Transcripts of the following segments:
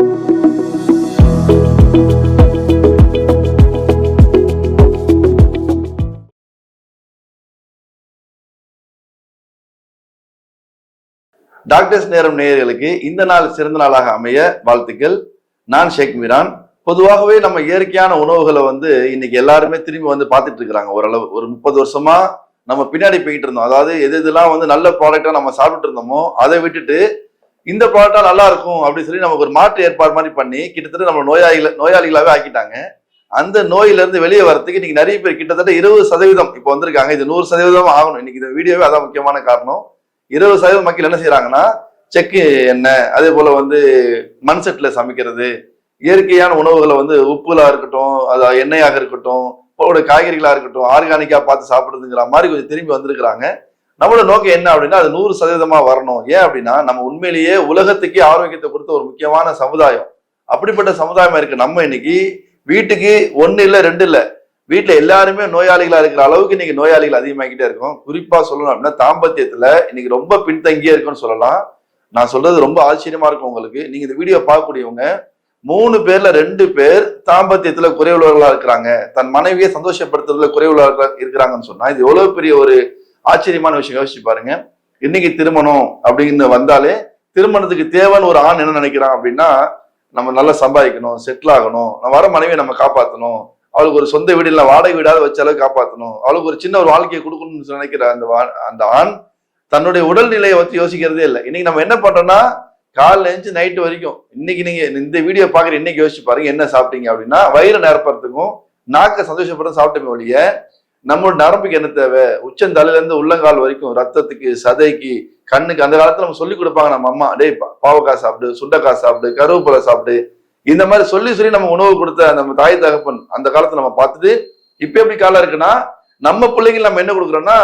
Doctors நேரம் நேயர்களுக்கு இந்த நாள் சிறந்த நாளாக அமைய வாழ்த்துக்கள். நான் ஷேக் மீரான். பொதுவாகவே நம்ம இயற்கையான உணவுகளை இன்னைக்கு எல்லாருமே திரும்பி பார்த்துட்டு இருக்கிறாங்க. ஓரளவு ஒரு 30 வருஷமா நம்ம பின்னாடி போயிட்டு இருந்தோம். அதாவது எதெல்லாம் நல்ல ப்ராடக்டா நம்ம சாப்பிட்டு இருந்தோமோ அதை விட்டுட்டு இந்த ப்ராடக்டா நல்லா இருக்கும் அப்படின்னு சொல்லி நமக்கு ஒரு மாற்று ஏற்பாடு மாதிரி பண்ணி கிட்டத்தட்ட நம்ம நோயாளிகளாவே ஆக்கிட்டாங்க. அந்த நோயில இருந்து வெளியே வரதுக்கு இன்னைக்கு நிறைய பேர் கிட்டத்தட்ட 20% இப்போ வந்திருக்காங்க. இது 100% ஆகணும். இன்னைக்கு இந்த வீடியோவே அதான் முக்கியமான காரணம். 20% மக்கள் என்ன செய்யறாங்கன்னா செக்கு எண்ணெய், அதே போல மண் செட்ல சமைக்கிறது, இயற்கையான உணவுகளை உப்புலா இருக்கட்டும், அது எண்ணெயாக இருக்கட்டும், காய்கறிகளா இருக்கட்டும், ஆர்கானிக்கா பார்த்து சாப்பிடுறதுங்கிற மாதிரி கொஞ்சம் திரும்பி வந்திருக்கிறாங்க. நம்மளோட நோக்கம் என்ன அப்படின்னா அது 100% வரணும். ஏன் அப்படின்னா நம்ம உண்மையிலேயே உலகத்துக்கே ஆரோக்கியத்தை கொடுத்த ஒரு முக்கியமான சமுதாயம். அப்படிப்பட்ட சமுதாயமா இருக்கு. நம்ம இன்னைக்கு வீட்டுக்கு 1 இல்ல 2 இல்ல, வீட்டுல எல்லாருமே நோயாளிகளா இருக்கிற அளவுக்கு இன்னைக்கு நோயாளிகள் அதிகமாகிட்டே இருக்கும். குறிப்பா சொல்லணும் அப்படின்னா தாம்பத்தியத்துல இன்னைக்கு ரொம்ப பின்தங்கியே இருக்குன்னு சொல்லலாம். நான் சொல்றது ரொம்ப ஆச்சரியமா இருக்கும் உங்களுக்கு. நீங்க இந்த வீடியோ பார்க்கக்கூடியவங்க 3 பேர்ல 2 பேர் தாம்பத்தியத்துல குறைவுள்ளவர்களா இருக்கிறாங்க, தன் மனைவியை சந்தோஷப்படுத்துறதுல குறைவுள்ளவர்களா இருக்கிறாங்கன்னு சொன்னா இது எவ்வளவு பெரிய ஒரு ஆச்சரியமான விஷயம். யோசிச்சு பாருங்க. இன்னைக்கு திருமணம் அப்படின்னு வந்தாலே திருமணத்துக்கு தேவைன்னு ஒரு ஆண் என்ன நினைக்கிறான் அப்படின்னா நம்ம நல்லா சம்பாதிக்கணும், செட்டில் ஆகணும், நம்ம வர மனைவியை நம்ம காப்பாற்றணும், அவளுக்கு ஒரு சொந்த வீடு இல்லை வாடகை வீடாவது வச்ச அளவுக்கு காப்பாற்றணும், அவளுக்கு ஒரு சின்ன ஒரு வாழ்க்கையை கொடுக்கணும்னு நினைக்கிற அந்த ஆண் தன்னுடைய உடல்நிலையை யோசிக்கிறதே இல்லை. இன்னைக்கு நம்ம என்ன பண்றோம்னா காலைல எழுந்து நைட்டு வரைக்கும் இன்னைக்கு நீங்க இந்த வீடியோ பாக்குற இன்னைக்கு யோசிச்சு பாருங்க என்ன சாப்பிட்டீங்க அப்படின்னா வயிறு நிரப்புறதுக்கும் நாக்க சந்தோஷப்படுற சாப்பிட்டமே ஒழிய நம்மளோட நரம்புக்கு என்ன தேவை, உச்சந்தலையில இருந்து உள்ளங்கால் வரைக்கும் ரத்தத்துக்கு, சதைக்கு, கண்ணுக்கு. அந்த காலத்துல நம்ம சொல்லி கொடுப்பாங்க நம்ம அம்மா, டேய் பாவக்காய் சாப்பிடு, சுண்டைக்காய் சாப்பிடு, கருவேப்பிலை சாப்பிடு, இந்த மாதிரி சொல்லி நம்ம உணவு கொடுத்த நம்ம தாய் தகப்பன் அந்த காலத்துல நம்ம பார்த்துட்டு இப்ப எப்படி காலம் இருக்குன்னா நம்ம பிள்ளைங்க நம்ம என்ன கொடுக்குறோம்னா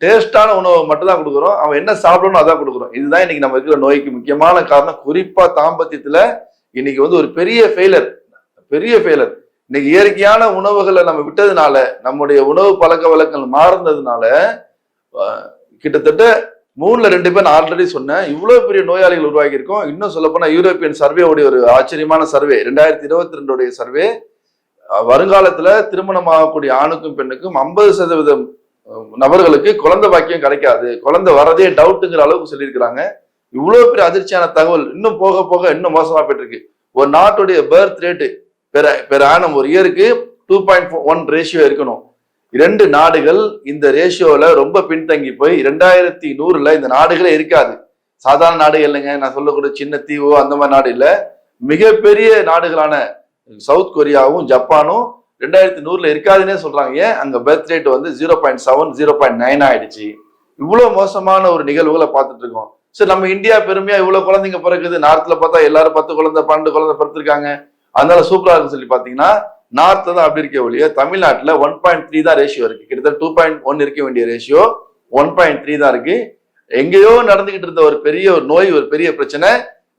டேஸ்டான உணவு மட்டும் தான் கொடுக்குறோம். அவன் என்ன சாப்பிடணும் அதான் கொடுக்குறோம். இதுதான் இன்னைக்கு நம்ம இருக்கிற நோய்க்கு முக்கியமான காரணம். குறிப்பா தாம்பத்தியத்துல இன்னைக்கு ஒரு பெரிய ஃபெயிலர். இன்னைக்கு இயற்கையான உணவுகளை நம்ம விட்டதுனால, நம்முடைய உணவு பழக்க வழக்கங்கள் மாறுனதுனால கிட்டத்தட்ட 3ல் 2 பேர் நான் ஆல்ரெடி சொன்னேன் இவ்வளவு பெரிய நோயாளிகள் உருவாக்கி இருக்கோம். இன்னும் சொல்ல போனா யூரோப்பியன் சர்வேவுடைய ஒரு ஆச்சரியமான சர்வே, 2022 சர்வே, வருங்காலத்துல திருமணம் ஆகக்கூடிய ஆணுக்கும் பெண்ணுக்கும் 50% நபர்களுக்கு குழந்தை பாக்கியம் கிடைக்காது, குழந்தை வரதே டவுட்டுங்கிற அளவுக்கு சொல்லியிருக்கிறாங்க. இவ்வளவு பெரிய அதிர்ச்சியான தகவல். இன்னும் போக போக இன்னும் மோசமா போயிட்டு இருக்கு. ஒரு நாட்டுடைய பர்த் ரேட்டு பெர் ஆனம் ஒரு இயருக்கு 2.1 ரேஷியோ இருக்கணும். 2 நாடுகள் இந்த ரேஷியோல ரொம்ப பின்தங்கி போய் 2100 இந்த நாடுகளே இருக்காது. சாதாரண நாடுகள் இல்லைங்க, நான் சொல்லக்கூடிய சின்ன தீவோ அந்த மாதிரி நாடு இல்லை. மிகப்பெரிய நாடுகளான சவுத் கொரியாவும் ஜப்பானும் 2100 இருக்காதுன்னே சொல்றாங்க. ஏன்? அங்க பர்த் ரேட் 0.7 0.9 ஆயிடுச்சு. இவ்வளவு மோசமான ஒரு நிகழ்வுகளை பார்த்துட்டு இருக்கோம். சரி, நம்ம இந்தியா பெருமையா இவ்வளவு குழந்தைங்க பிறகுது, நார்த்ல பார்த்தா எல்லாரும் 10 குழந்தை 12 குழந்தை பிறந்திருக்காங்க, அதனால சூப்பரா இருக்குன்னு சொல்லி பாத்தீங்கன்னா நார்த்ல தான் அப்படி இருக்க ஒழிய தமிழ்நாட்டுல 1.3 தான் ரேஷியோ இருக்கு. கிட்டத்தட்ட 2.1 இருக்க வேண்டிய ரேஷியோ 1.3 தான் இருக்கு. எங்கேயோ நடந்துகிட்டு இருந்த ஒரு பெரிய ஒரு நோய், ஒரு பெரிய பிரச்சனை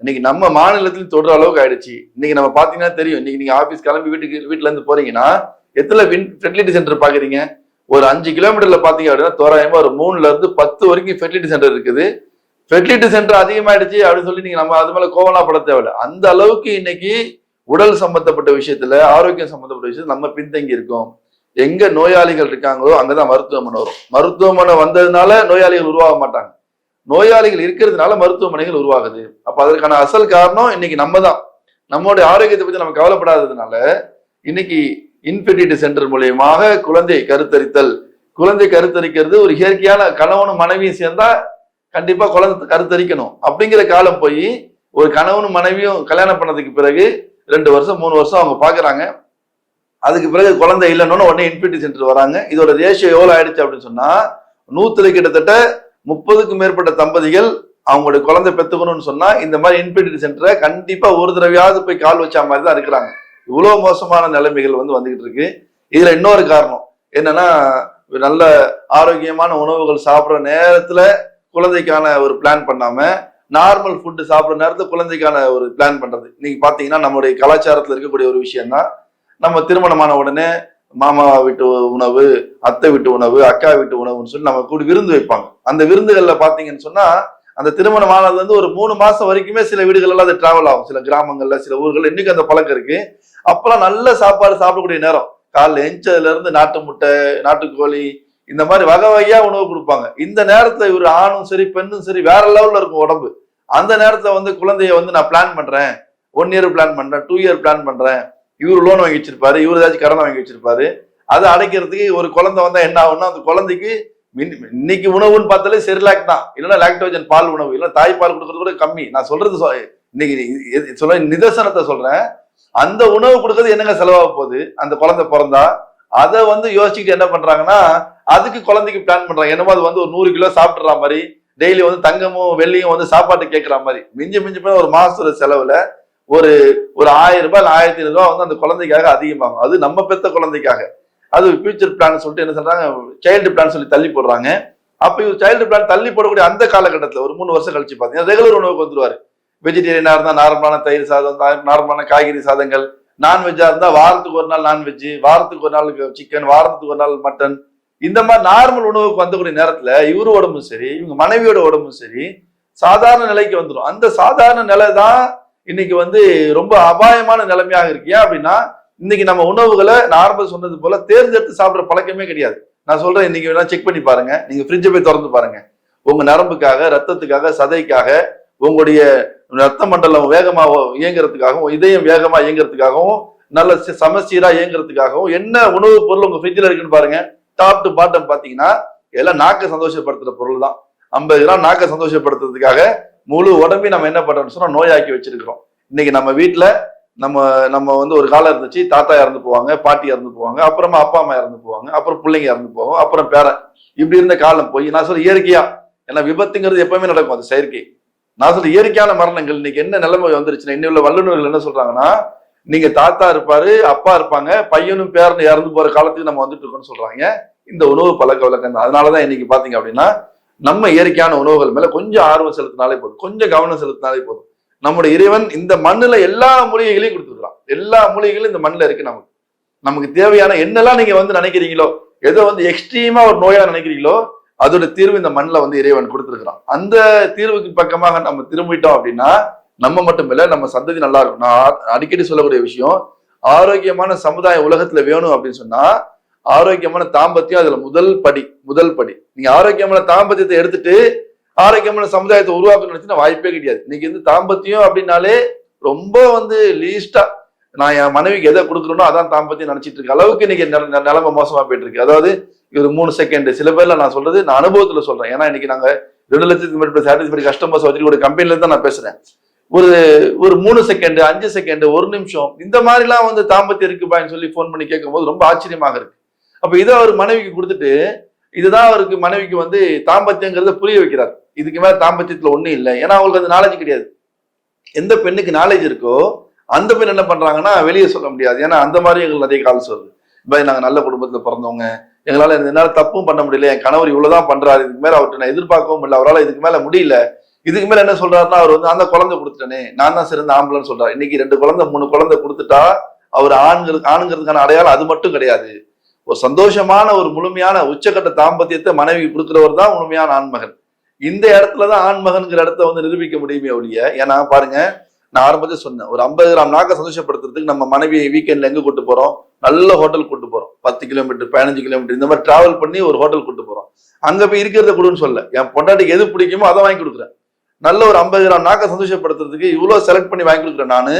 இன்னைக்கு நம்ம மாநிலத்திலும் தொடுற அளவுக்கு ஆயிடுச்சு. இன்னைக்கு நம்ம பாத்தீங்கன்னா தெரியும். இன்னைக்கு நீங்க ஆபீஸ் கிளம்பி வீட்டுல இருந்து போறீங்கன்னா எத்தனை ஃபெர்டிலிட்டி சென்டர் பாக்குறீங்க? ஒரு 5 கிலோமீட்டர்ல பாத்தீங்க அப்படின்னா தோராயமா ஒரு 3ல இருந்து 10 வரைக்கும் ஃபெர்டிலிட்டி சென்டர் இருக்குது. ஃபெர்டிலிட்டி சென்டர் அதிகமாயிடுச்சு அப்படின்னு சொல்லி நீங்க நம்ம அது மேல கோவலாம் பட தேவையில்லை. அந்த அளவுக்கு இன்னைக்கு உடல் சம்பந்தப்பட்ட விஷயத்துல, ஆரோக்கியம் சம்பந்தப்பட்ட விஷயத்துல நம்ம பின்தங்கி இருக்கோம். எங்க நோயாளிகள் இருக்காங்களோ அங்கதான் மருத்துவமனை வரும். மருத்துவமனை வந்ததுனால நோயாளிகள் உருவாக மாட்டாங்க, நோயாளிகள் இருக்கிறதுனால மருத்துவமனைகள் உருவாகுது. அப்ப அதற்கான அசல் காரணம் இன்னைக்கு நம்ம தான். நம்மளுடைய ஆரோக்கியத்தை பத்தி நம்ம கவலைப்படாததுனால இன்னைக்கு இன்ஃபெர்டிலிட்டி சென்டர் மூலியமாக குழந்தை கருத்தரிக்கிறது ஒரு இயற்கையான கணவனும் மனைவியும் சேர்ந்தா கண்டிப்பா குழந்தை கருத்தரிக்கணும் அப்படிங்கிற காலம் போய் ஒரு கணவனும் மனைவியும் கல்யாணம் பண்ணதுக்கு பிறகு 2 வருஷம் 3 வருஷம் அவங்க பாக்குறாங்க. அதுக்கு பிறகு குழந்தை இல்லைன்னு உடனே இன்ஃபெர்டிலிட்டி சென்டர் வராங்க. இதோட ரேஷியோ எவ்வளவு ஆயிடுச்சு அப்படின்னு சொன்னா 100ல கிட்டத்தட்ட 30க்கும் மேற்பட்ட தம்பதிகள் அவங்களுடைய குழந்தை பெற்றுக்கணும்னு சொன்னா இந்த மாதிரி இன்ஃபெர்டிலிட்டி சென்டரை கண்டிப்பா ஒரு தடவையாவது போய் கால் வச்ச மாதிரி தான் இருக்கிறாங்க. இவ்வளவு மோசமான நிலைமைகள் வந்துகிட்டு இருக்கு. இதுல இன்னொரு காரணம் என்னன்னா, நல்ல ஆரோக்கியமான உணவுகள் சாப்பிட்ற நேரத்துல குழந்தைக்கான ஒரு பிளான் பண்ணாம நார்மல் ஃபுட்டு சாப்பிட்ற நேரத்துல குழந்தைக்கான ஒரு பிளான் பண்றது. இன்னைக்கு பாத்தீங்கன்னா நம்மளுடைய கலாச்சாரத்துல இருக்கக்கூடிய ஒரு விஷயம் தான். நம்ம திருமணமான உடனே மாமா வீட்டு உணவு, அத்தை வீட்டு உணவு, அக்கா வீட்டு உணவுன்னு சொல்லி நம்ம கூடி விருந்து வைப்பாங்க. அந்த விருந்துகள்ல பாத்தீங்கன்னு சொன்னா அந்த திருமணம் ஆனதுல இருந்து ஒரு 3 மாசம் வரைக்குமே சில வீடுகள்லாம் அது டிராவல் ஆகும், சில கிராமங்கள்ல சில ஊர்கள் இன்னைக்கு அந்த பழக்கம் இருக்கு. அப்பெல்லாம் நல்ல சாப்பாடு சாப்பிடக்கூடிய நேரம், காலைல எஞ்சதுல இருந்து நாட்டு முட்டை, நாட்டுக்கோழி, இந்த மாதிரி வகை வகையா உணவு கொடுப்பாங்க. இந்த நேரத்துல இவர் ஆணும் சரி பெண்ணும் சரி வேற லெவல்ல இருக்கும் உடம்பு. அந்த நேரத்துல வந்து குழந்தைய வந்து நான் பிளான் பண்றேன், 1 இயர் பிளான் பண்றேன், 2 இயர் பிளான் பண்றேன். இவர் லோன் வாங்கி வச்சிருப்பாரு, இவர் ஏதாச்சும் கடன் வாங்கி வச்சிருப்பாரு. அதை அடைக்கிறதுக்கு ஒரு குழந்தை வந்தா என்ன ஆகும்னா அந்த குழந்தைக்கு இன்னைக்கு உணவுன்னு பார்த்தாலே செரிலாக் தான், இல்லைன்னா லாக்டோஜன் பால் உணவு, இல்லைன்னா தாய்ப்பால் கொடுக்கறது கூட கம்மி. நான் சொல்றது இன்னைக்கு சொல்ல நிதர்சனத்தை சொல்றேன். அந்த உணவு கொடுக்கறது என்னங்க செலவாக போகுது அந்த குழந்தை பிறந்தா? அதை வந்து யோசிச்சுட்டு என்ன பண்றாங்கன்னா அதுக்கு குழந்தைக்கு பிளான் பண்றாங்க. என்னமோ அது வந்து ஒரு 100 கிலோ சாப்பிடுற மாதிரி, டெய்லி வந்து தங்கமும் வெள்ளியும் வந்து சாப்பாட்டு கேட்கிற மாதிரி. மிஞ்சி மிஞ்சி போய் ஒரு மாசத்துல செலவுல ஒரு ஒரு 1000 ரூபாய் 1500 ரூபாய் வந்து அந்த குழந்தைக்காக அதிகமாகும். அது நம்ம பெத்த குழந்தைக்காக. அது ஃபியூச்சர் பிளான் சொல்லிட்டு என்ன சொல்றாங்க, சைல்டு பிளான் சொல்லி தள்ளி போடுறாங்க. அப்ப இவர் சைல்டு பிளான் தள்ளி போடக்கூடிய அந்த காலகட்டத்தில் ஒரு 3 வருஷம் கழிச்சு பாத்தீங்கன்னா ரெகுலர் உணவுக்கு வந்துருவாரு. வெஜிடேரியனா இருந்தா நார்மலான தயிர் சாதம், நார்மலான காய்கறி சாதங்கள். நான்வெஜ்ஜா இருந்தா வாரத்துக்கு ஒரு நாள் நான்வெஜ், வாரத்துக்கு ஒரு நாள் சிக்கன், வாரத்துக்கு ஒரு நாள் மட்டன். இந்த மாதிரி நார்மல் உணவுக்கு வந்தக்கூடிய நேரத்துல இவரு உடம்பும் சரி இவங்க மனைவியோட உடம்பும் சரி சாதாரண நிலைக்கு வந்துடும். அந்த சாதாரண நிலை தான் இன்னைக்கு வந்து ரொம்ப அபாயமான நிலைமையாக இருக்கு. ஏன் அப்படின்னா இன்னைக்கு நம்ம உணவுகளை நார்மல் சொன்னது போல தேர்ந்தெடுத்து சாப்பிடுற பழக்கமே கிடையாது. நான் சொல்றேன், இன்னைக்கு வேணா செக் பண்ணி பாருங்க, நீங்க ஃப்ரிட்ஜை போய் திறந்து பாருங்க. உங்க நரம்புக்காக, ரத்தத்துக்காக, சதைக்காக, உங்களுடைய ரத்த மண்டலம் வேகமா இயங்குறதுக்காகவும், இதயம் வேகமா இயங்குறதுக்காகவும், நல்ல சமச்சீரா இயங்குறதுக்காகவும் என்ன உணவுப் பொருள் உங்க ஃப்ரிட்ஜில் இருக்குன்னு பாருங்க. டாப் டு பாட்டம் பாத்தீங்கன்னா எல்லாம் நாக்கை சந்தோஷப்படுத்துற பொருள் தான். 50 கிராம் நாக்கை சந்தோஷப்படுத்துறதுக்காக முழு உடம்பையும் நம்ம என்ன பண்றோம்னு சொன்னா நோயாக்கி வச்சிருக்கிறோம். இன்னைக்கு நம்ம வீட்டுல நம்ம வந்து ஒரு காலம் இருந்துச்சு, தாத்தா இறந்து போவாங்க, பாட்டி இறந்து போவாங்க, அப்புறமா அப்பா அம்மா இறந்து போவாங்க, அப்புறம் பிள்ளைங்க இறந்து போவாங்க, அப்புறம் பேரன். இப்படி இருந்த காலம் போய் நான் சொல்ல இயற்கையா, ஏன்னா விபத்துங்கிறது எப்பவுமே நடக்கும், அது செயற்கை. நான் சொல்ல இயற்கையான மரணங்கள் இன்னைக்கு என்ன நிலைமை வந்துருச்சுன்னா, இன்னும் உள்ள வல்லுநர்கள் என்ன சொல்றாங்கன்னா, நீங்க தாத்தா இருப்பாரு, அப்பா இருப்பாங்க, பையனும் பேரனும் இறந்து போற காலத்துக்கு நம்ம வந்துட்டு இருக்கோம்னு சொல்றாங்க. இந்த உணவு பழக்க வழக்கம் தான். அதனாலதான் இன்னைக்கு பாத்தீங்க அப்படின்னா நம்ம இயற்கையான உணவுகள் மேல கொஞ்சம் ஆர்வம் செலுத்தினாலே போதும், கொஞ்சம் கவனம் செலுத்தினாலே போதும். நம்முடைய இறைவன் இந்த மண்ணுல எல்லா மூலிகைகளையும் கொடுத்துருக்கான். எல்லா மூலிகைகளும் இந்த மண்ணுல இருக்கு. நமக்கு தேவையான என்னெல்லாம் நீங்க வந்து நினைக்கிறீங்களோ, ஏதோ வந்து எக்ஸ்ட்ரீமா ஒரு நோயா நினைக்கிறீங்களோ, அதோட தீர்வு இந்த மண்ணில் வந்து இறைவன் கொடுத்துருக்கிறான். அந்த தீர்வுக்கு பக்கமாக நம்ம திரும்பிட்டோம் அப்படின்னா நம்ம மட்டும் இல்ல, நம்ம சந்ததி நல்லா இருக்கும். நான் அடிக்கடி சொல்லக்கூடிய விஷயம், ஆரோக்கியமான சமுதாயம் உலகத்துல வேணும் அப்படின்னு சொன்னா ஆரோக்கியமான தாம்பத்தியம் அதுல முதல் படி. நீங்க ஆரோக்கியமான தாம்பத்தியத்தை எடுத்துட்டு ஆரோக்கியமான சமுதாயத்தை உருவாக்கணும்னு நினைச்சுன்னா வாய்ப்பே கிடையாது. இன்னைக்கு வந்து தாம்பத்தியம் அப்படின்னாலே ரொம்ப வந்து லீஸ்டா நான் என் மனைவிக்கு எதை கொடுக்குறேனோ அதான் தாம்பத்தியம் நினைச்சிட்டு இருக்க அளவுக்கு இன்னைக்கு நிலைமை மோசமா போயிட்டு இருக்கு. அதாவது ஒரு 3 செகண்ட், சில பேர்ல நான் சொல்றது நான் அனுபவத்துல சொல்றேன். ஏன்னா இன்னைக்கு நாங்க 2 லட்சத்துக்கு மேற்பட்ட சாட்டிஸ்ஃபைட் கஸ்டமர்ஸ் வச்சுட்டு ஒரு கம்பெனில இருந்து நான் பேசுறேன். ஒரு 3 செகண்ட், 5 செகண்ட், 1 நிமிஷம் இந்த மாதிரிலாம் வந்து தாம்பத்தியம் இருக்குப்பான்னு சொல்லி போன் பண்ணி கேட்கும் போது ரொம்ப ஆச்சரியமாக இருக்கு. அப்ப இதை அவர் மனைவிக்கு கொடுத்துட்டு இதுதான் அவருக்கு மனைவிக்கு வந்து தாம்பத்தியங்கிறத புரிய வைக்கிறார். இதுக்கு மேல தாம்பத்தியத்துல ஒண்ணும் இல்லை. ஏன்னா அவங்களுக்கு அந்த நாலேஜ் கிடையாது. எந்த பெண்ணுக்கு நாலேஜ் இருக்கோ அந்த பெண் என்ன பண்றாங்கன்னா வெளியே சொல்ல முடியாது. ஏன்னா அந்த மாதிரி எங்களுக்கு நிறைய கால்ஸ் வருது. இப்போ நாங்க நல்ல குடும்பத்துல பிறந்தவங்க, எங்களால என்னால தப்பும் பண்ண முடியல, என் கணவர் இவ்வளவுதான் பண்றாரு, இதுக்கு மேல அவர்கிட்ட நான் எதிர்பார்க்கவும் இல்லை, அவரால் இதுக்கு மேல முடியல, இதுக்கு மேல என்ன சொல்றாருன்னா அவர் வந்து அந்த குழந்தை கொடுத்துட்டேனே, நான் தான் சிறந்த ஆம்பளைன்னு சொல்றாரு. இன்னைக்கு 2 குழந்தை 3 குழந்தை கொடுத்துட்டா அவர் ஆணுங்கிறதுக்கான அடையாளம் அது மட்டும் கிடையாது. ஒரு சந்தோஷமான ஒரு முழுமையான உச்சக்கட்ட தாம்பத்தியத்தை மனைவி கொடுக்கிறவர் தான் உண்மையான ஆண்மகன். இந்த இடத்துலதான் ஆண்மகன்கிற இடத்த வந்து நிரூபிக்க முடியுமே ஒழிய. ஏன்னா பாருங்க, நான் ஆரம்பத்தில் சொன்னேன், ஒரு 50 கிராம் நாக்கை சந்தோஷப்படுத்துறதுக்கு நம்ம மனைவி வீக்கெண்ட்ல எங்க கூட்டு போறோம்? நல்ல ஹோட்டல் கூட்டு போறோம். 10 கிலோமீட்டர் 15 கிலோமீட்டர் இந்த மாதிரி டிராவல் பண்ணி ஒரு ஹோட்டல் கூட்டு போறோம். அங்க போய் இருக்கிறத கொடுன்னு சொல்ல, என் பொண்டாட்டிக்கு எது பிடிக்குமோ அதை வாங்கி கொடுக்குறேன். நல்ல ஒரு 50 கிராம் நாக்கை சந்தோஷப்படுத்துறதுக்கு இவ்வளவு செலக்ட் பண்ணி வாங்கி கொடுக்குறேன். நான்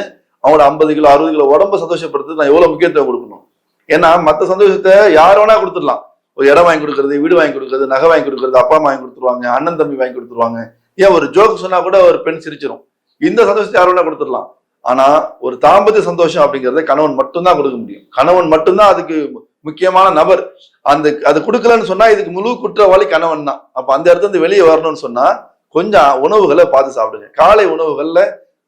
அவங்களோட 50 கிலோ 60 கிலோ உடம்பை சந்தோஷப்படுத்துறது நான் எவ்வளவு முக்கியத்துவம் கொடுக்கணும். ஏன்னா மற்ற சந்தோஷத்தை யார் வேணா கொடுத்துடலாம். ஒரு இடம் வாங்கி கொடுக்கறது, வீடு வாங்கி கொடுக்கறது, நகை வாங்கி கொடுக்கறது, அப்பா அம்மா வாங்கி கொடுத்துருவாங்க, அண்ணன் தம்பி வாங்கி கொடுத்துருவாங்க. ஏன் ஒரு ஜோக் சொன்னா கூட ஒரு பெண் சிரிச்சிடும். இந்த சந்தோஷத்தை யார் வேணா கொடுத்துடலாம். ஆனா ஒரு தாம்பத்திய சந்தோஷம் அப்படிங்கறத கணவன் மட்டும்தான் கொடுக்க முடியும். கணவன் மட்டும்தான் அதுக்கு முக்கியமான நபர். அது கொடுக்கலன்னு சொன்னா இதுக்கு முழு குற்றவாளி கணவன் தான். அப்ப அந்த இடத்துல இருந்து வெளியே வரணும்னு சொன்னா கொஞ்சம் உணவுகளை பார்த்து சாப்பிடுங்க. காலை உணவுகள்ல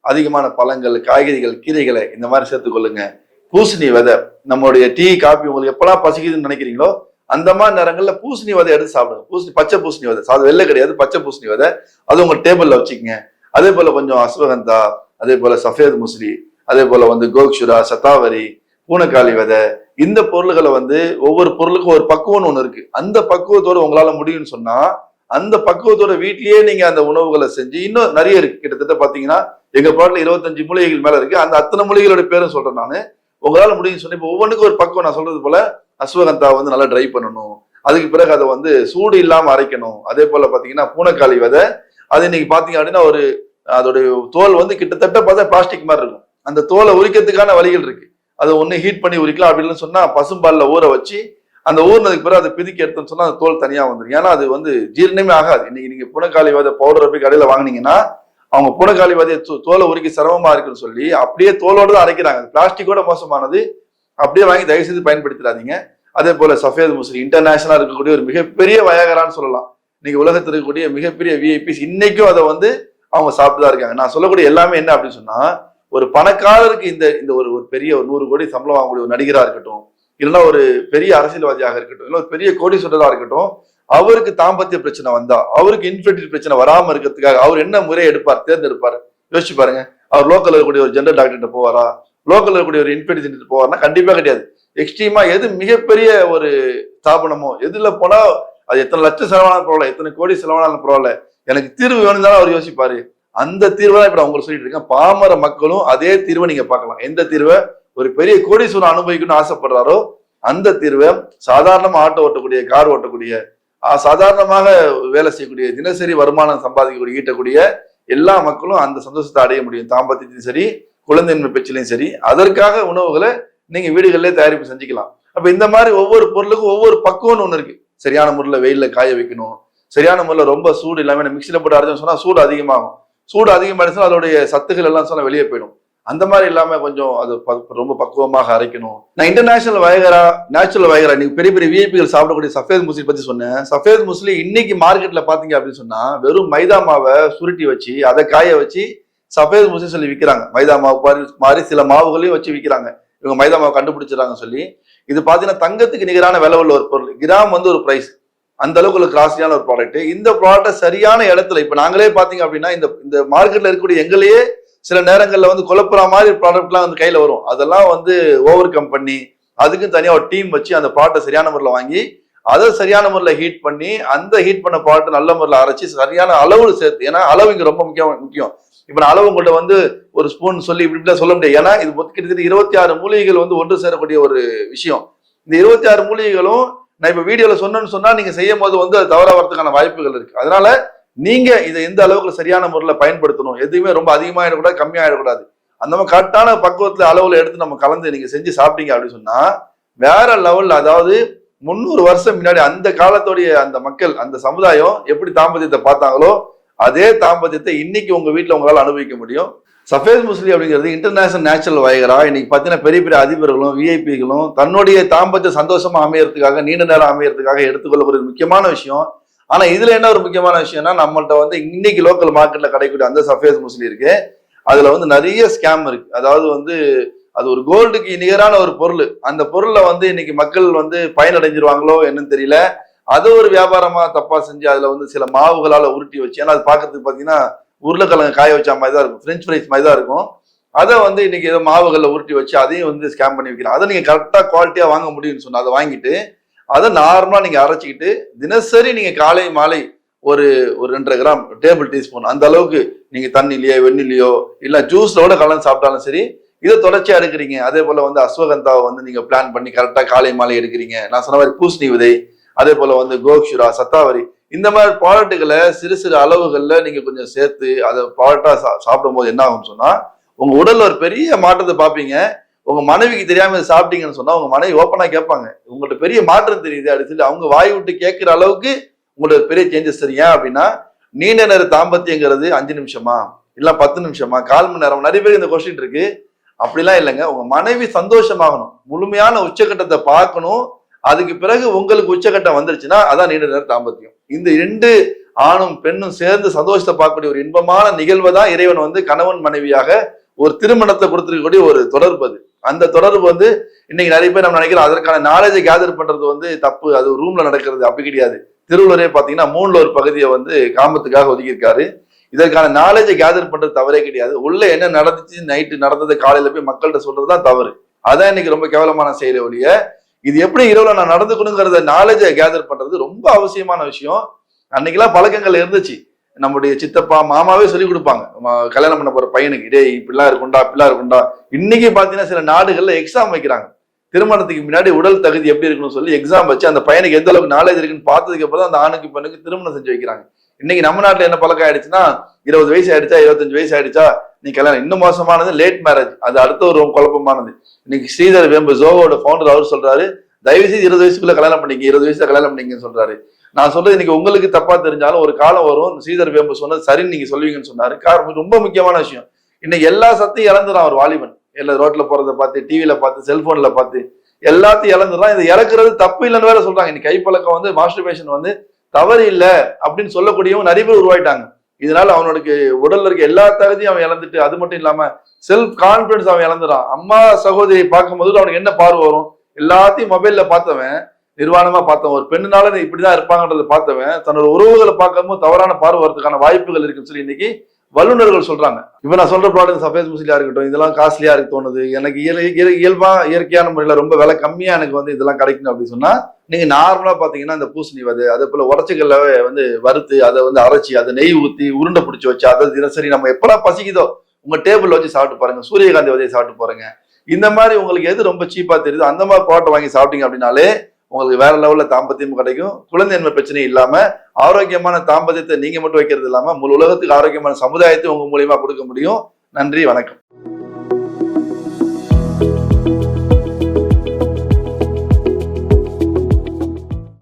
அதிகமான பழங்கள், காய்கறிகள், கீரைகளை இந்த மாதிரி சேர்த்துக்கொள்ளுங்க. பூசணி விதை, நம்மளுடைய டீ காபி உங்களுக்கு எப்பெல்லாம் பசிக்குதுன்னு நினைக்கிறீங்களோ அந்த மாதிரி நேரங்கள்ல பூசணி விதை எடுத்து சாப்பிடுங்க. பச்சை பூசணி விதை, அது வெள்ளை கிடையாது, பச்சை பூசணி விதை, அது உங்க டேபிள்ல வச்சுக்கோங்க. அதே போல கொஞ்சம் அஸ்வகந்தா, அதே போல சஃபேத் முஸ்லி, அதே போல வந்து கோக்ஷுரா, சத்தாவரி, பூனைக்காளி விதை, இந்த பொருள்களை வந்து ஒவ்வொரு பொருளுக்கும் ஒரு பக்குவம்னு ஒண்ணு இருக்கு. அந்த பக்குவத்தோடு உங்களால முடியும்னு சொன்னா அந்த பக்குவத்தோட வீட்லயே நீங்க அந்த உணவுகளை செஞ்சு இன்னும் நிறைய இருக்கு. கிட்டத்தட்ட பாத்தீங்கன்னா எங்க பாட்டுல 25 மூலிகைகள் மேல இருக்கு. அந்த அத்தனை மூலிகைகளோட பேரும் சொல்றேன் நானு. உங்களால முடியும்னு சொன்னேன். இப்போ ஒவ்வொன்றுக்கும் ஒரு பக்குவம் நான் சொல்றது போல அஸ்வகந்தா வந்து நல்லா ட்ரை பண்ணணும். அதுக்கு பிறகு அதை வந்து சூடு இல்லாம அரைக்கணும். அதே போல பாத்தீங்கன்னா பூனைக்காளி விதை, அது இன்னைக்கு பாத்தீங்க அப்படின்னா ஒரு அதோட தோல் வந்து கிட்டத்தட்ட பார்த்தா பிளாஸ்டிக் மாதிரி இருக்கும். அந்த தோலை உரிக்கிறதுக்கான வழிகள் இருக்கு. அதை ஒண்ணு ஹீட் பண்ணி உரிக்கலாம், அப்படின்னு சொன்னா பசும்பால்ல ஊற வச்சு அந்த ஊர்னதுக்கு பிறகு அதை பிதுக்கி எடுத்துன்னு சொன்னா அந்த தோல் தனியா வந்துடும். ஏன்னா அது வந்து ஜீரணமே ஆகாது. இன்னைக்கு நீங்க பூனைக்காளி விதை பவுடரை போய் கடையில வாங்கினீங்கன்னா அவங்க பூனைக்காளி விதையை தோலை உரிக்க சிரமமா இருக்குன்னு சொல்லி அப்படியே தோலோடு தான் அரைக்கிறாங்க. பிளாஸ்டிக்கோட மோசமானது. அப்படியே வாங்கி தயவு செய்து பயன்படுத்திடாதீங்க. அதே போல சஃபேத் முஸ்லி இன்டர்நேஷனலா இருக்கக்கூடிய ஒரு மிகப்பெரிய வயகரான்னு சொல்லலாம். இன்னைக்கு உலகத்தில் இருக்கக்கூடிய மிகப்பெரிய விஐபிஸ் இன்னைக்கும் அதை வந்து அவங்க சாப்பிட்டுதான் இருக்காங்க. நான் சொல்லக்கூடிய எல்லாமே என்ன அப்படின்னு சொன்னா, ஒரு பணக்காரருக்கு இந்த இந்த ஒரு பெரிய ஒரு 100 கோடி சம்பளம் வாங்கக்கூடிய ஒரு நடிகரா இருக்கட்டும், இல்லைன்னா ஒரு பெரிய அரசியல்வாதியாக இருக்கட்டும், இல்லை ஒரு பெரிய கோடீஸ்வரரா இருக்கட்டும், அவருக்கு தாம்பத்திய பிரச்சனை வந்தா, அவருக்கு இன்ஃபெர்டிலிட்டி பிரச்சனை வராம இருக்கிறதுக்காக அவர் என்ன முறையை தேர்ந்தெடுப்பாரு? யோசிச்சு பாருங்க. அவர் லோக்கல் இருக்கக்கூடிய ஒரு ஜெனரல் டாக்டர் போவாரா? லோக்கல் இருக்கக்கூடிய ஒரு இன்ஃபெர்டிலிட்டி போவார்னா கண்டிப்பா கிடையாது. எக்ஸ்ட்ரீமா எது மிகப்பெரிய ஒரு ஸ்தாபனமோ எதுல போனா அது எத்தனை லட்சம் செலவானாலும் பரவாயில்ல, எத்தனை கோடி செலவானாலும் பரவாயில்ல, எனக்கு தீர்வு வேணும் தானே அவர் யோசிப்பாரு. அந்த தீர்வை தான் இப்ப நான் உங்களுக்கு சொல்லிட்டு இருக்கேன். பாமர மக்களும் அதே தீர்வை நீங்க பார்க்கலாம். எந்த தீர்வை ஒரு பெரிய கோடீஸ்வரன் அனுபவிக்கணும்னு ஆசைப்படுறாரோ அந்த தீர்வை சாதாரணமா ஆட்டோ ஓட்டக்கூடிய, கார் ஓட்டக்கூடிய, சாதாரணமாக வேலை செய்யக்கூடிய, தினசரி வருமானம் சம்பாதிக்கக்கூடிய, ஈட்டக்கூடிய எல்லா மக்களும் அந்த சந்தோஷத்தை அடைய முடியும். தாம்பத்தியத்தையும் சரி, குழந்தையின்மை பேச்சிலையும் சரி. அதற்காக உணவுகளை நீங்க வீடுகளிலே தயாரிப்பு செஞ்சுக்கலாம். அப்ப இந்த மாதிரி ஒவ்வொரு பொருளுக்கும் ஒவ்வொரு பக்குவம்னு ஒண்ணு இருக்கு. சரியான முறையில் வெயில்ல காய வைக்கணும், சரியான முறையில் ரொம்ப சூடு இல்லாம மிக்சியில போட்டு அரைச்சோம்னு சொன்னா சூடு அதிகமாகும். சூடு அதிகமாகிடுச்சுன்னா அதோடைய சத்துக்கள் எல்லாம் சொன்னா வெளியே போயிடும். அந்த மாதிரி இல்லாம கொஞ்சம் அது ரொம்ப பக்குவமாக அரைக்கணும். நான் இன்டர்நேஷனல் வயகரா, நேச்சுரல் வயகரா, நீங்க பெரிய பெரிய விஐபிகள் சாப்பிடக்கூடிய சஃபேத் முஸ்லி பத்தி சொன்னேன். சஃபேத் முஸ்லி இன்னைக்கு மார்க்கெட்ல பாத்தீங்க அப்படின்னு சொன்னா வெறும் மைதா மாவை சுருட்டி வச்சு அதை காய வச்சு சஃபேத் முஸ்லி சொல்லி விற்கிறாங்க. மைதா மாவு மாதிரி சில மாவுகளையும் வச்சு விற்கிறாங்க. இவங்க மைதா மாவு கண்டுபிடிச்சிடறாங்க சொல்லி. இது பாத்தீங்கன்னா தங்கத்துக்கு நிகரான விலை உள்ள ஒரு பொருள். கிராம் வந்து ஒரு பிரைஸ். அந்த அளவுக்கு ஒரு காஸ்ட்லியான ஒரு ப்ராடக்ட். இந்த ப்ராடக்ட் சரியான இடத்துல இப்ப நாங்களே பாத்தீங்க அப்படின்னா இந்த மார்க்கெட்ல இருக்கக்கூடிய எங்களையே சில நேரங்கள்ல வந்து குழப்புற மாதிரி ப்ராடக்ட்லாம் வந்து கையில வரும். அதெல்லாம் வந்து ஓவர் கம் பண்ணி அதுக்கும் தனியா ஒரு டீம் வச்சு அந்த ப்ராடக்ட் சரியான முறையில் வாங்கி அதை சரியான முறையில் ஹீட் பண்ணி அந்த ஹீட் பண்ண ப்ராடக்ட் நல்ல முறையில் அரைச்சி சரியான அளவு சேர்த்து. ஏன்னா அளவு இங்க ரொம்ப முக்கியம். இப்ப நான் அளவு உங்கள்ட்ட வந்து ஒரு ஸ்பூன் சொல்லி இப்படி சொல்ல முடியாது. ஏன்னா இது கிட்டத்தட்ட 26 மூலிகைகள் வந்து ஒன்று சேரக்கூடிய ஒரு விஷயம். இந்த 26 மூலிகைகளும் நான் இப்ப வீடியோல சொன்னேன்னு சொன்னா நீங்க செய்யும் போது வந்து அது தவறா வரதுக்கான வாய்ப்புகள் இருக்கு. அதனால நீங்க இதை எந்த அளவுக்கு சரியான முறையில் பயன்படுத்தணும். எதுவுமே ரொம்ப அதிகமாயிடக்கூடாது, கம்மியாயிடக்கூடாது. அந்த மாதிரி கரெக்டான பக்குவத்துல அளவுல எடுத்து நம்ம கலந்து நீங்க செஞ்சு சாப்பிட்டீங்க அப்படின்னு சொன்னா வேற லெவல்ல, அதாவது 300 வருஷம் முன்னாடி அந்த காலத்தோடைய அந்த மக்கள், அந்த சமுதாயம் எப்படி தாம்பத்தியத்தை பார்த்தாங்களோ அதே தாம்பத்தியத்தை இன்னைக்கு உங்க வீட்டுல உங்களால அனுபவிக்க முடியும். சஃபேத் முஸ்லி அப்படிங்கிறது இன்டர்நேஷனல் நேச்சுரல் வயகரா. இன்னைக்கு பாத்தீங்கன்னா பெரிய பெரிய அதிபர்களும் விஐபிகளும் தன்னுடைய தாம்பத்திய சந்தோஷமா அமையறதுக்காக, நீண்ட நேரம் அமையறதுக்காக எடுத்துக்கொள்ளக்கூடிய முக்கியமான விஷயம். ஆனா இதுல என்ன ஒரு முக்கியமான விஷயம்னா, நம்மள்ட்ட வந்து இன்னைக்கு லோக்கல் மார்க்கெட்ல கிடைக்கக்கூடிய அந்த சஃபேத் முஸ்லி இருக்கு, அதுல வந்து நிறைய ஸ்கேம் இருக்கு. அதாவது வந்து அது ஒரு கோல்டுக்கு நிகரான ஒரு பொருள். அந்த பொருளை வந்து இன்னைக்கு மக்கள் வந்து பயனடைஞ்சிருவாங்களோ என்னன்னு தெரியல. அது ஒரு வியாபாரமா தப்பா செஞ்சு அதுல வந்து சில மாவுகளால உருட்டி வச்சு, ஏன்னா அது பாக்கிறதுக்கு பாத்தீங்கன்னா உருளைக்கிழங்கு காய வச்ச மாதிரி தான் இருக்கும், பிரெஞ்ச் ஃப்ரைஸ் மாதிரி தான் இருக்கும். அதை வந்து இன்னைக்கு ஏதோ மாவுகளில் உருட்டி வச்சு அதையும் வந்து ஸ்கேம் பண்ணி வைக்கிறோம். அதை நீங்க கரெக்டா குவாலிட்டியா வாங்க முடியும்னு சொன்னா அதை வாங்கிட்டு அதை நார்மலா நீங்க அரைச்சிக்கிட்டு தினசரி நீங்க காலை மாலை ஒரு 2.5 கிராம் டேபிள் டீஸ்பூன் அந்த அளவுக்கு நீங்க தண்ணிலையோ வெண்ணிலையோ இல்ல ஜூஸ்லோட கலந்து சாப்பிட்டாலும் சரி, இதை தொடர்ச்சியா எடுக்கிறீங்க. அதே போல வந்து அஸ்வகந்தாவை வந்து நீங்க பிளான் பண்ணி கரெக்டா காலை மாலை எடுக்கிறீங்க. நான் சொன்ன மாதிரி பூசணி விதை, அதே போல வந்து கோக்ஷுரா, சத்தாவரி, இந்த மாதிரி ப்ராடக்ட்டுகளை சிறு சிறு அளவுகள்ல நீங்க கொஞ்சம் சேர்த்து அதை ப்ராடக்டா சாப்பிடும் போது என்ன ஆகும்னு சொன்னா உங்க உடல்ல ஒரு பெரிய மாற்றத்தை பார்ப்பீங்க. உங்க மனைவிக்கு தெரியாம சாப்பிட்டீங்கன்னு சொன்னா உங்க மனைவி ஓப்பனா கேட்பாங்க, உங்கள்ட்ட பெரிய மாற்றம் தெரியுது அப்படின்னு சொல்லி அவங்க வாய் விட்டு கேட்கிற அளவுக்கு உங்களோட பெரிய சேஞ்சஸ் தெரியும். ஏன் அப்படின்னா நீண்ட நேர தாம்பத்தியங்கிறது 5 நிமிஷமா இல்ல 10 நிமிஷமா 1/4 மணி நேரம்? நிறைய பேர் இந்த கொஸ்டின் இருக்கு. அப்படிலாம் இல்லைங்க. உங்க மனைவி சந்தோஷமாகணும், முழுமையான உச்சகட்டத்தை பார்க்கணும். அதுக்கு பிறகு உங்களுக்கு உச்சகட்டம் வந்துருச்சுன்னா அதான் நீண்ட நேர தாம்பத்தியம். இந்த 2 ஆணும் பெண்ணும் சேர்ந்து சந்தோஷத்தை பார்க்கக்கூடிய ஒரு இன்பமான நிகழ்வை தான் இறைவன் வந்து கணவன் மனைவியாக ஒரு திருமணத்தை கொடுத்திருக்கக்கூடிய ஒரு தொடர்பு. அது அந்த தொடர்பு வந்து இன்னைக்கு நிறைய பேர் நம்ம நினைக்கிறோம் அதற்கான நாலேஜை கேதர் பண்றது வந்து தப்பு, அது ரூம்ல நடக்கிறது. அப்படி கிடையாது. திருவள்ளுவரே பாத்தீங்கன்னா 3ல் ஒரு பகுதியை வந்து காமத்துக்காக ஒதுக்கியிருக்காரு. இதற்கான நாலேஜை கேதர் பண்றது தவறே கிடையாது. உள்ள என்ன நடந்துச்சு, நைட்டு நடந்தது காலையில போய் மக்கள்கிட்ட சொல்றதுதான் தவறு. அதான் இன்னைக்கு ரொம்ப கேவலமான செயலை ஒழிய இது எப்படி இரவுல நான் நடந்துக்கணுங்கிறத நாலேஜை கேதர் பண்றது ரொம்ப அவசியமான விஷயம். அன்னைக்கெல்லாம் பழக்கங்கள் இருந்துச்சு. நம்முடைய சித்தப்பா மாமாவே சொல்லி கொடுப்பாங்க கல்யாணம் பண்ண போற பையனுக்கு, டேய் இப்படிலாம் இருக்குண்டா இப்படிலாம் இருக்குண்டா. இன்னைக்கு பாத்தீங்கன்னா சில நாடுகள்ல எக்ஸாம் வைக்கிறாங்க. திருமணத்துக்கு முன்னாடி உடல் தகுதி எப்படி இருக்கணும்னு சொல்லி எக்ஸாம் வச்சு அந்த பையனுக்கு எந்த அளவுக்கு நாலேஜ் இருக்குன்னு பார்த்ததுக்கு அப்புறம் அந்த ஆணுக்கு பெண்ணுக்கு திருமணம் செஞ்சு வைக்கிறாங்க. இன்னைக்கு நம்ம நாட்டுல என்ன பழக்கம் ஆயிடுச்சுன்னா 20 வயசு ஆயிடுச்சா 25 வயசு ஆயிடுச்சா நீ கல்யாணம். இன்னும் மோசமானது லேட் மேரேஜ், அது அடுத்த ஒரு குழப்பமானது. இன்னைக்கு ஸ்ரீதர் வேம்பு ஜோவோட ஃபவுண்டர் அவர் சொல்றாரு, தயவு செய்து 20 வயசுக்குள்ள கல்யாணம் பண்ணிங்க, 20 வயசுல கல்யாணம் பண்ணிங்கன்னு சொல்றாரு. நான் சொல்றது இன்னைக்கு உங்களுக்கு தப்பா தெரிஞ்சாலும் ஒரு காலம் வரும் ஸ்ரீதர் வேம்பு சொன்னது சரின்னு நீங்க சொல்லுவீங்கன்னு சொன்னாரு. காரணம் ரொம்ப முக்கியமான விஷயம், இன்னைக்கு எல்லா சத்தையும் இழந்துறான் ஒரு வாலிபன். எல்லா ரோட்ல போறதை பார்த்து, டிவில பார்த்து, செல்போன்ல பார்த்து எல்லாத்தையும் இழந்துறான். இது இறக்குறது தப்பு இல்லைன்னு வேற சொல்றாங்க. இன்னைக்கு கைப்பழக்கம் வந்து மாஸ்டர்பேஷன் வந்து தவறு இல்லை அப்படின்னு சொல்லக்கூடியவங்க நிறைய பேர் உருவாயிட்டாங்க. இதனால அவனுக்கு உடல்ல இருக்க எல்லா தகுதியும் அவன் இழந்துட்டு, அது மட்டும் இல்லாம செல்ஃப் கான்பிடன்ஸ் அவன் இழந்துறான். அம்மா சகோதரியை பார்க்கும் போது அவனுக்கு என்ன பார்வை வரும்? எல்லாத்தையும் மொபைல்ல பார்த்தவன், நிர்வாணமா பார்த்தவன், ஒரு பெண்ணுனால இப்படிதான் இருப்பாங்கன்றத பார்த்தவன் தன்னோட உறவுகளை பார்க்கும்போது தவறான பார்வை வரதுக்கான வாய்ப்புகள் இருக்குன்னு சொல்லி இன்னைக்கு வல்லுநர்கள் சொல்றாங்க. இப்ப நான் சொல்ற ப்ராடக்ட் சஃபேஸ் முஸ்லியா இருக்கட்டும், இதெல்லாம் காஸ்ட்லியா இருக்கு தோணுது எனக்கு. இயல்பா இயற்கையான முறையில ரொம்ப விலை கம்மியா எனக்கு வந்து இதெல்லாம் கிடைக்கணும் அப்படின்னு சொன்னா, நீங்க நார்மலா பாத்தீங்கன்னா இந்த பூசணி விதை, அதே போல உடச்சிக்கல்ல வந்து வறுத்து அதை வந்து அரைச்சி அதை நெய் ஊத்தி உருண்டை பிடிச்சி வச்சு அதை தினசரி நம்ம எப்பெல்லாம் பசிக்குதோ உங்க டேபிள் வச்சு சாப்பிட்டு பாருங்க. சூரியகாந்தி விதையை சாப்பிட்டு பாருங்க. இந்த மாதிரி உங்களுக்கு எது ரொம்ப சீப்பா தெரியுதோ அந்த மாதிரி ப்ராடக்ட் வாங்கி சாப்பிட்டீங்க அப்படின்னாலே உங்களுக்கு வேற லெவல்ல தாம்பத்தியம் கிடைக்கும். குழந்தையின்மை பிரச்சனை இல்லாம ஆரோக்கியமான தாம்பத்தியத்தை நீங்க மட்டும் வைக்கிறது இல்லாம முழு உலகத்துக்கு ஆரோக்கியமான சமுதாயத்தை உங்க மூலியமா கொடுக்க முடியும். நன்றி, வணக்கம்.